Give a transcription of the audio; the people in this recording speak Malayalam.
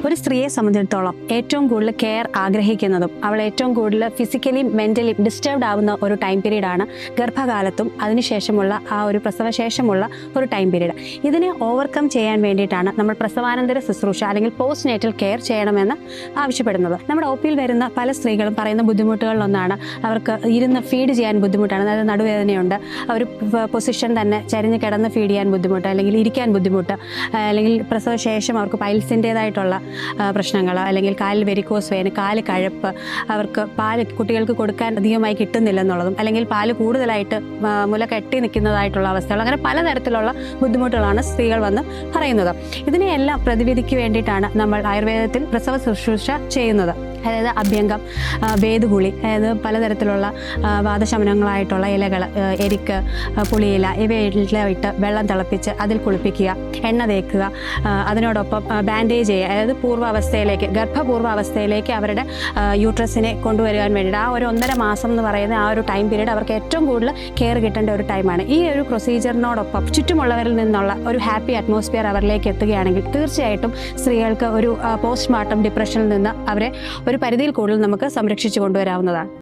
ഒരു സ്ത്രീയെ സംബന്ധിച്ചിടത്തോളം ഏറ്റവും കൂടുതൽ കെയർ ആഗ്രഹിക്കുന്നതും അവൾ ഏറ്റവും കൂടുതൽ ഫിസിക്കലി മെൻ്റലി ഡിസ്റ്റർബ്ഡ് ആവുന്ന ഒരു ടൈം പീരീഡാണ് ഗർഭകാലത്തും അതിനുശേഷമുള്ള ആ ഒരു പ്രസവശേഷമുള്ള ഒരു ടൈം പീരീഡ്. ഇതിനെ ഓവർകം ചെയ്യാൻ വേണ്ടിയിട്ടാണ് നമ്മൾ പ്രസവാനന്തര ശുശ്രൂഷ അല്ലെങ്കിൽ പോസ്റ്റ് നേറ്റൽ കെയർ ചെയ്യണമെന്ന് ആവശ്യപ്പെടുന്നത്. നമ്മുടെ ഒ പിയിൽ വരുന്ന പല സ്ത്രീകളും പറയുന്ന ബുദ്ധിമുട്ടുകളിലൊന്നാണ് അവർക്ക് ഇരുന്ന് ഫീഡ് ചെയ്യാൻ ബുദ്ധിമുട്ടാണ്. അതായത് നടുവേദനയുണ്ട്, ഒരു പൊസിഷൻ തന്നെ ചരിഞ്ഞ് കിടന്ന് ഫീഡ് ചെയ്യാൻ ബുദ്ധിമുട്ട്, അല്ലെങ്കിൽ ഇരിക്കാൻ ബുദ്ധിമുട്ട്, അല്ലെങ്കിൽ പ്രസവശേഷം അവർക്ക് പൈൽസിൻ്റേതായിട്ടുള്ള പ്രശ്നങ്ങൾ, അല്ലെങ്കിൽ കാലിൽ വെരിക്കോസ് വെയിൻ, കാല് കഴപ്പ്, അവർക്ക് പാല് കുട്ടികൾക്ക് കൊടുക്കാൻ അധികമായി കിട്ടുന്നില്ലെന്നുള്ളതും, അല്ലെങ്കിൽ പാല് കൂടുതലായിട്ട് മുല കെട്ടി നിൽക്കുന്നതായിട്ടുള്ള അവസ്ഥകൾ, അങ്ങനെ പലതരത്തിലുള്ള ബുദ്ധിമുട്ടുകളാണ് സ്ത്രീകൾ വന്ന് പറയുന്നത്. ഇതിനെയെല്ലാം പ്രതിവിധിക്ക് വേണ്ടിയിട്ടാണ് നമ്മൾ ആയുർവേദത്തിൽ പ്രസവ ശുശ്രൂഷ ചെയ്യുന്നത്. അതായത് അഭ്യംഗം, വേദുകുളി, അതായത് പലതരത്തിലുള്ള വാദശമനങ്ങളായിട്ടുള്ള ഇലകൾ, എരിക്ക്, പുളിയില ഇവയിലിട്ട് വെള്ളം തിളപ്പിച്ച് അതിൽ കുളിപ്പിക്കുക, എണ്ണ തേക്കുക, അതിനോടൊപ്പം ബാൻഡേജ് ചെയ്യുക. അതായത് പൂർവ്വാവസ്ഥയിലേക്ക്, ഗർഭപൂർവ്വാവസ്ഥയിലേക്ക് അവരുടെ യൂട്രസിനെ കൊണ്ടുവരുവാൻ വേണ്ടിയിട്ട് ആ ഒരു 1.5 മാസം എന്ന് പറയുന്ന ആ ഒരു ടൈം പീരീഡ് അവർക്ക് ഏറ്റവും കൂടുതൽ കെയർ കിട്ടേണ്ട ഒരു ടൈമാണ്. ഈ ഒരു പ്രൊസീജിയറിനോടൊപ്പം ചുറ്റുമുള്ളവരിൽ നിന്നുള്ള ഒരു ഹാപ്പി അറ്റ്മോസ്ഫിയർ അവരിലേക്ക് എത്തുകയാണെങ്കിൽ തീർച്ചയായിട്ടും സ്ത്രീകൾക്ക് ഒരു പോസ്റ്റ്മോർട്ടം ഡിപ്രഷനിൽ നിന്ന് അവരെ ഒരു പരിധിയിൽ കൂടുതൽ നമുക്ക് സംരക്ഷിച്ചു കൊണ്ടുവരാവുന്നതാണ്.